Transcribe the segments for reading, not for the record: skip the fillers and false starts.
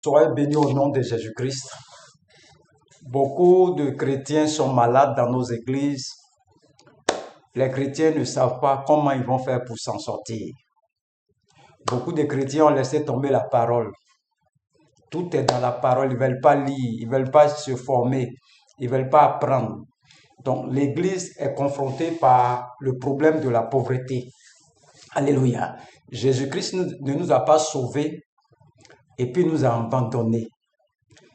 Soyez bénis au nom de Jésus-Christ. Beaucoup de chrétiens sont malades dans nos églises. Les chrétiens ne savent pas comment ils vont faire pour s'en sortir. Beaucoup de chrétiens ont laissé tomber la parole. Tout est dans la parole. Ils ne veulent pas lire, ils ne veulent pas se former, ils ne veulent pas apprendre. Donc l'église est confrontée par le problème de la pauvreté. Alléluia. Jésus-Christ ne nous a pas sauvés et puis nous a abandonnés.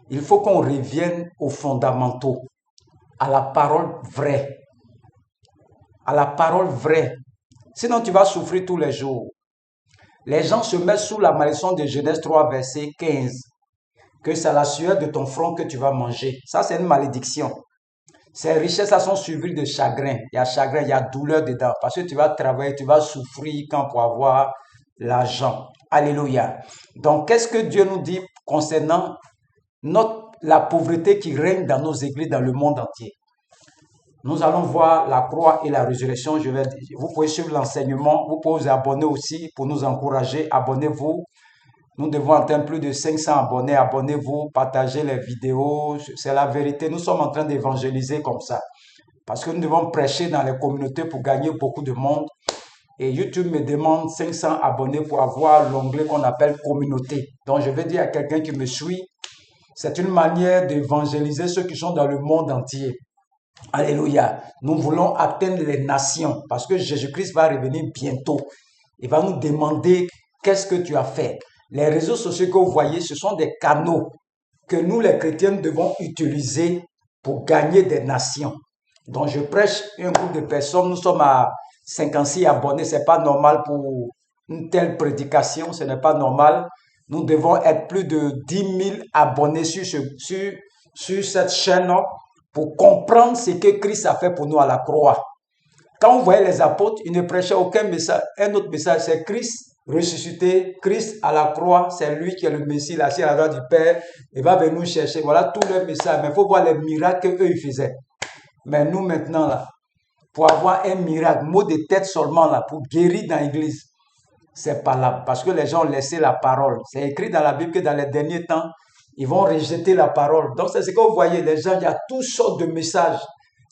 Il faut qu'on revienne aux fondamentaux, à la parole vraie. À la parole vraie. Sinon, tu vas souffrir tous les jours. Les gens se mettent sous la malédiction de Genèse 3, verset 15, que c'est la sueur de ton front que tu vas manger. Ça, c'est une malédiction. Ces richesses sont suivies de chagrin. Il y a chagrin, il y a douleur dedans. Parce que tu vas travailler, tu vas souffrir quand pour avoir l'argent. Alléluia. Donc, qu'est-ce que Dieu nous dit concernant la pauvreté qui règne dans nos églises, dans le monde entier? Nous allons voir la croix et la résurrection. Vous pouvez suivre l'enseignement. Vous pouvez vous abonner aussi pour nous encourager. Abonnez-vous. Nous devons atteindre plus de 500 abonnés. Abonnez-vous, partagez les vidéos. C'est la vérité. Nous sommes en train d'évangéliser comme ça. Parce que nous devons prêcher dans les communautés pour gagner beaucoup de monde. Et YouTube me demande 500 abonnés pour avoir l'onglet qu'on appelle communauté. Donc, je vais dire à quelqu'un qui me suit, c'est une manière d'évangéliser ceux qui sont dans le monde entier. Alléluia. Nous voulons atteindre les nations parce que Jésus-Christ va revenir bientôt. Il va nous demander qu'est-ce que tu as fait. Les réseaux sociaux que vous voyez, ce sont des canaux que nous, les chrétiens, devons utiliser pour gagner des nations. Donc, je prêche un groupe de personnes. Nous sommes à 56 abonnés. Ce n'est pas normal pour une telle prédication. Ce n'est pas normal. Nous devons être plus de 10 000 abonnés sur cette chaîne pour comprendre ce que Christ a fait pour nous à la croix. Quand vous voyez les apôtres, ils ne prêchaient aucun message. Un autre message, c'est Christ ressuscité, Christ à la croix, c'est lui qui est le Messie, assis à la droite du Père, il va venir nous chercher. Voilà tout le message. Mais il faut voir les miracles qu'eux ils faisaient. Mais nous maintenant, là, pour avoir un miracle, mot de tête seulement, là, pour guérir dans l'église, c'est pas là. Parce que les gens ont laissé la parole. C'est écrit dans la Bible que dans les derniers temps, ils vont rejeter la parole. Donc c'est ce que vous voyez, les gens, il y a toutes sortes de messages.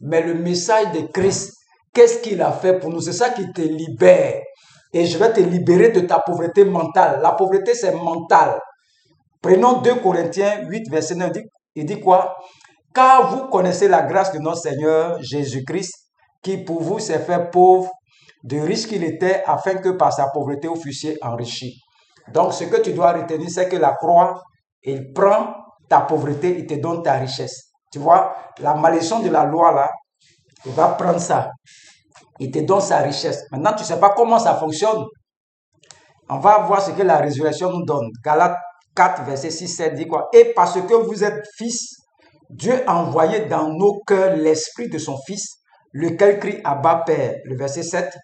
Mais le message de Christ, qu'est-ce qu'il a fait pour nous? C'est ça qui te libère. Et je vais te libérer de ta pauvreté mentale. La pauvreté, c'est mental. Prenons 2 Corinthiens 8, verset 9. Il dit quoi? Car vous connaissez la grâce de notre Seigneur Jésus-Christ, qui pour vous s'est fait pauvre, de riche qu'il était, afin que par sa pauvreté vous fussiez enrichis. Donc, ce que tu dois retenir, c'est que la croix, il prend ta pauvreté, il te donne ta richesse. Tu vois, la malédiction de la loi, là, il va prendre ça. Il te donne sa richesse. Maintenant, tu ne sais pas comment ça fonctionne. On va voir ce que la résurrection nous donne. Galates 4, verset 6-7 dit quoi? Et parce que vous êtes fils, Dieu a envoyé dans nos cœurs l'esprit de son fils, lequel crie Abba Père. Le verset 7,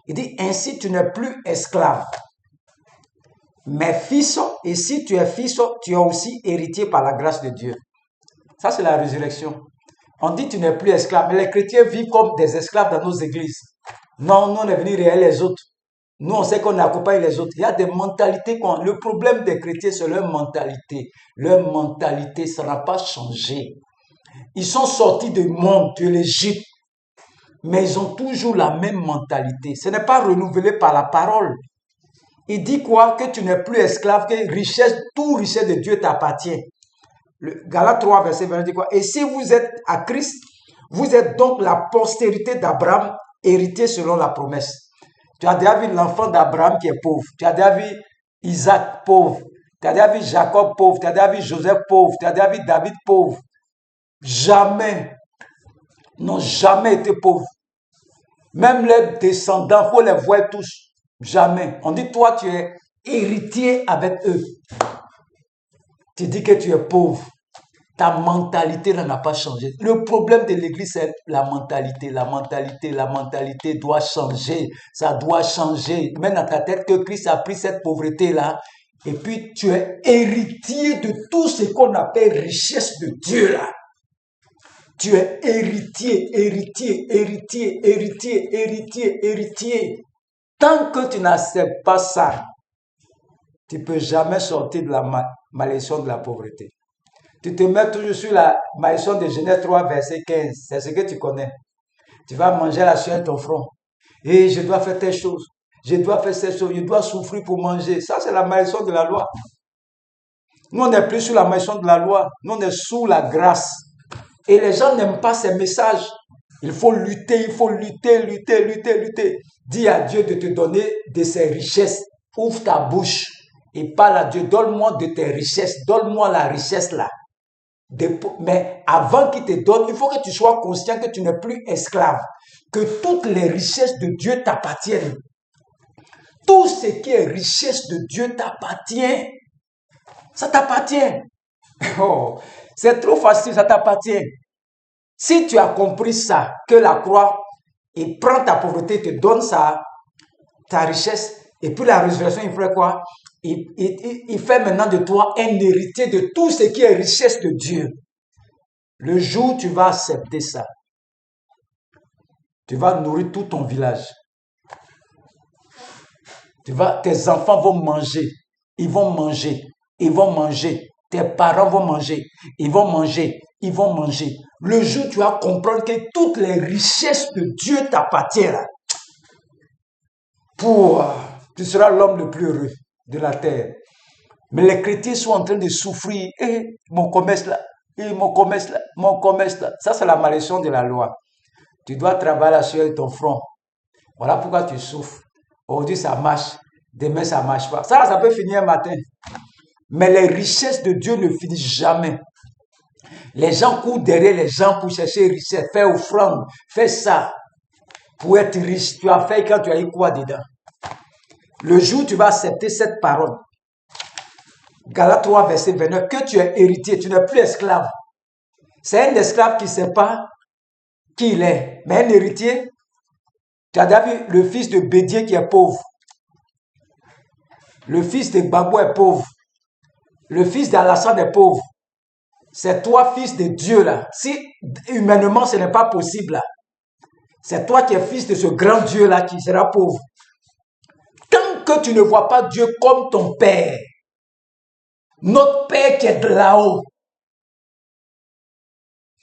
il dit, ainsi tu n'es plus esclave, mais fils, et si tu es fils, tu es aussi héritier par la grâce de Dieu. Ça, c'est la résurrection. On dit tu n'es plus esclave, mais les chrétiens vivent comme des esclaves dans nos églises. Non, nous on est venus réel les autres. Nous on sait qu'on accompagne les autres. Il y a des mentalités. Le problème des chrétiens, c'est leur mentalité. Leur mentalité, ça n'a pas changé. Ils sont sortis du monde, de l'Égypte, mais ils ont toujours la même mentalité. Ce n'est pas renouvelé par la parole. Il dit quoi? Que tu n'es plus esclave, que richesse, toute richesse de Dieu t'appartient. Le Galates 3, verset 20 dit quoi? Et si vous êtes à Christ, vous êtes donc la postérité d'Abraham, héritier selon la promesse. Tu as déjà vu l'enfant d'Abraham qui est pauvre. Tu as déjà vu Isaac pauvre. Tu as déjà vu Jacob pauvre. Tu as déjà vu Joseph pauvre. Tu as déjà vu David pauvre. Jamais, n'ont jamais été pauvres. Même les descendants, il faut les voir tous. Jamais. On dit, toi, tu es héritier avec eux. Tu dis que tu es pauvre. Ta mentalité n'a pas changé. Le problème de l'église, c'est la mentalité. La mentalité doit changer. Ça doit changer. Mets dans ta tête que Christ a pris cette pauvreté-là. Et puis, tu es héritier de tout ce qu'on appelle richesse de Dieu, là. Tu es héritier. Tant que tu n'acceptes pas ça, tu ne peux jamais sortir de Malédiction de la pauvreté. Tu te mets toujours sur la malédiction de Genèse 3, verset 15. C'est ce que tu connais. Tu vas manger la sueur de ton front. Et je dois faire telle chose. Je dois faire cette chose. Je dois souffrir pour manger. Ça, c'est la malédiction de la loi. Nous, on n'est plus sous la malédiction de la loi. Nous, on est sous la grâce. Et les gens n'aiment pas ces messages. Il faut lutter, il faut lutter, lutter, lutter, lutter. Dis à Dieu de te donner de ses richesses. Ouvre ta bouche et parle à Dieu. Donne-moi de tes richesses. Donne-moi la richesse là. Mais avant qu'il te donne, il faut que tu sois conscient que tu n'es plus esclave. Que toutes les richesses de Dieu t'appartiennent. Tout ce qui est richesse de Dieu t'appartient. Ça t'appartient. Oh, c'est trop facile, ça t'appartient. Si tu as compris ça, que la croix, il prend ta pauvreté, te donne ça, ta richesse, et puis la résurrection, il fait quoi? Il fait maintenant de toi un héritier de tout ce qui est richesse de Dieu. Le jour où tu vas accepter ça, tu vas nourrir tout ton village. Tes enfants vont manger, ils vont manger, ils vont manger. Tes parents vont manger, ils vont manger, ils vont manger. Le jour où tu vas comprendre que toutes les richesses de Dieu t'appartiennent, tu seras l'homme le plus heureux de la terre. Mais les chrétiens sont en train de souffrir. Mon commerce là, mon commerce là, mon commerce là. Ça, c'est la malédiction de la loi. Tu dois travailler sur ton front. Voilà pourquoi tu souffres. Aujourd'hui, ça marche. Demain, ça ne marche pas. Ça peut finir un matin. Mais les richesses de Dieu ne finissent jamais. Les gens courent derrière les gens pour chercher richesse, faire offrande, faire ça pour être riche. Tu as fait quand tu as eu quoi dedans? Le jour où tu vas accepter cette parole, Galates 3, verset 29, que tu es héritier, tu n'es plus esclave. C'est un esclave qui ne sait pas qui il est. Mais un héritier, tu as déjà vu le fils de Bédier qui est pauvre. Le fils de Babou est pauvre. Le fils d'Alassane est pauvre. C'est toi, fils de Dieu, là. Si humainement, ce n'est pas possible, là. C'est toi qui es fils de ce grand Dieu, là, qui sera pauvre. Tant que tu ne vois pas Dieu comme ton Père, notre Père qui est de là-haut,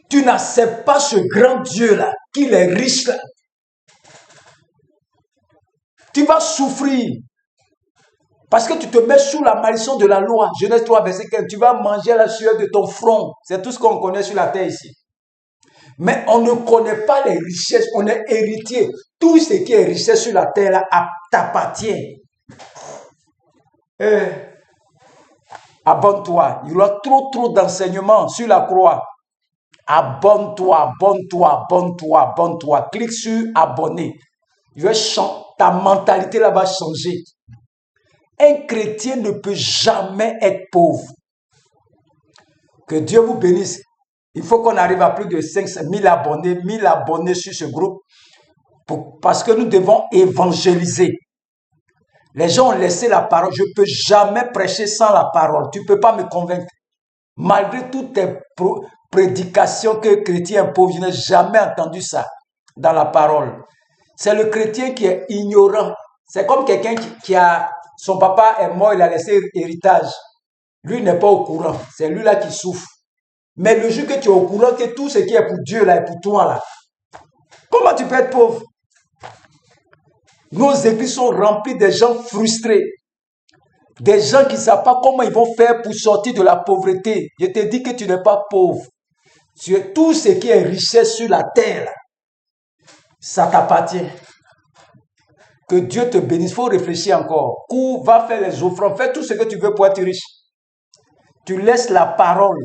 tu n'acceptes pas ce grand Dieu-là, qu'il est riche, là. Tu vas souffrir. Parce que tu te mets sous la malédiction de la loi. Genèse 3, verset 15. Tu vas manger la sueur de ton front. C'est tout ce qu'on connaît sur la terre ici. Mais on ne connaît pas les richesses. On est héritier. Tout ce qui est richesse sur la terre là, t'appartient. Abonne-toi. Il y aura trop d'enseignements sur la croix. Abonne-toi, abonne-toi, abonne-toi, abonne-toi. Clique sur abonner. Ta mentalité là va changer. Un chrétien ne peut jamais être pauvre. Que Dieu vous bénisse. Il faut qu'on arrive à plus de 500 000 abonnés, 1000 abonnés sur ce groupe. Parce que nous devons évangéliser. Les gens ont laissé la parole. Je ne peux jamais prêcher sans la parole. Tu ne peux pas me convaincre. Malgré toutes tes prédications que chrétien est pauvre, je n'ai jamais entendu ça dans la parole. C'est le chrétien qui est ignorant. C'est comme quelqu'un qui a... Son papa est mort, il a laissé héritage. Lui n'est pas au courant. C'est lui là qui souffre. Mais le jour que tu es au courant que tout ce qui est pour Dieu là est pour toi là, comment tu peux être pauvre? Nos églises sont remplies de gens frustrés. Des gens qui ne savent pas comment ils vont faire pour sortir de la pauvreté. Je te dis que tu n'es pas pauvre. Tout ce qui est richesse sur la terre, là, ça t'appartient. Que Dieu te bénisse. Il faut réfléchir encore. Cours, va faire les offrandes. Fais tout ce que tu veux pour être riche. Tu laisses la parole.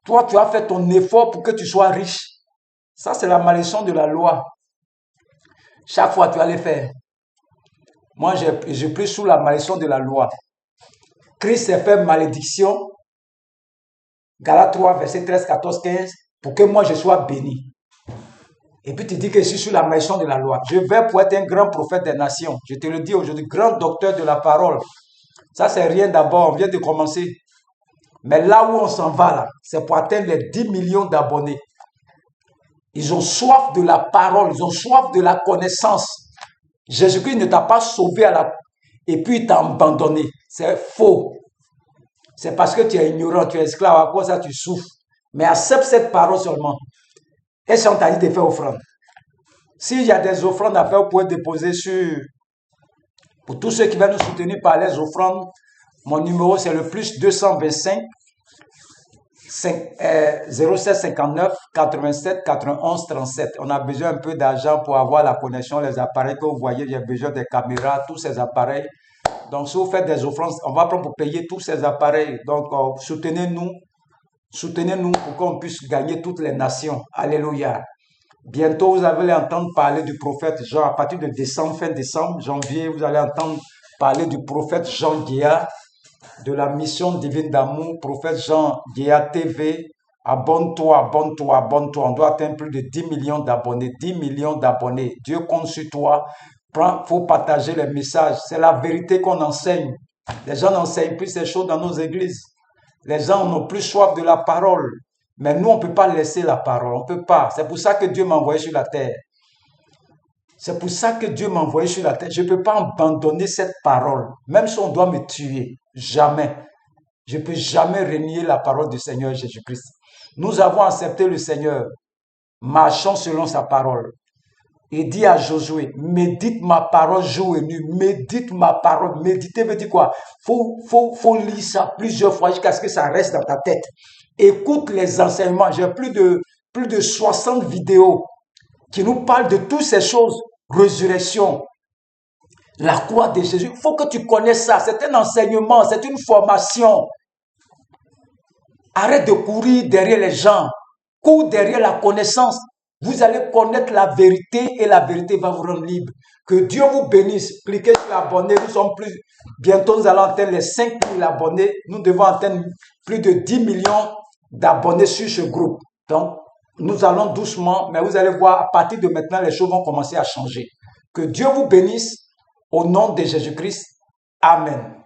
Toi, tu as fait ton effort pour que tu sois riche. Ça, c'est la malédiction de la loi. Chaque fois, tu vas le faire. Moi, j'ai pris sous la malédiction de la loi. Christ s'est fait malédiction. Galates 3, verset 13, 14, 15. Pour que moi, je sois béni. Et puis tu dis que je suis sous la malédiction de la loi. Je vais pour être un grand prophète des nations. Je te le dis aujourd'hui, grand docteur de la parole. Ça, c'est rien d'abord, on vient de commencer. Mais là où on s'en va, là, c'est pour atteindre les 10 millions d'abonnés. Ils ont soif de la parole, ils ont soif de la connaissance. Jésus-Christ ne t'a pas sauvé et puis il t'a abandonné. C'est faux. C'est parce que tu es ignorant, tu es esclave, à quoi ça tu souffres. Mais accepte cette parole seulement. Et si on t'a dit de faire offrande. S'il y a des offrandes à faire, vous pouvez déposer sur... Pour tous ceux qui veulent nous soutenir par les offrandes, mon numéro c'est le plus 225 0759 87 91 37. On a besoin un peu d'argent pour avoir la connexion, les appareils que vous voyez, j'ai besoin des caméras, tous ces appareils. Donc, si vous faites des offrandes, on va prendre pour payer tous ces appareils. Donc, soutenez-nous pour qu'on puisse gagner toutes les nations. Alléluia. Bientôt, vous allez entendre parler du prophète Jean. À partir de décembre, fin décembre, janvier, vous allez entendre parler du prophète Jean Guéa, de la mission divine d'amour, prophète Jean Guéa TV. Abonne-toi, abonne-toi, abonne-toi. On doit atteindre plus de 10 millions d'abonnés. 10 millions d'abonnés. Dieu compte sur toi. Il faut partager les messages. C'est la vérité qu'on enseigne. Les gens n'enseignent plus ces choses dans nos églises. Les gens n'ont plus soif de la parole. Mais nous, on ne peut pas laisser la parole. On ne peut pas. C'est pour ça que Dieu m'a envoyé sur la terre. C'est pour ça que Dieu m'a envoyé sur la terre. Je ne peux pas abandonner cette parole. Même si on doit me tuer. Jamais. Je ne peux jamais renier la parole du Seigneur Jésus-Christ. Nous avons accepté le Seigneur. Marchons selon sa parole. Il dit à Josué, médite ma parole jour et nuit, médite ma parole. Méditer veut dire quoi? Faut lire ça plusieurs fois jusqu'à ce que ça reste dans ta tête. Écoute les enseignements. J'ai plus de 60 vidéos qui nous parlent de toutes ces choses. Résurrection, la croix de Jésus. Il faut que tu connaisses ça. C'est un enseignement, c'est une formation. Arrête de courir derrière les gens. Cours derrière la connaissance. Vous allez connaître la vérité et la vérité va vous rendre libre. Que Dieu vous bénisse. Cliquez sur abonner. Nous sommes plus. Bientôt, nous allons atteindre les 5000 abonnés. Nous devons atteindre plus de 10 millions d'abonnés sur ce groupe. Donc, nous allons doucement, mais vous allez voir, à partir de maintenant, les choses vont commencer à changer. Que Dieu vous bénisse au nom de Jésus-Christ. Amen.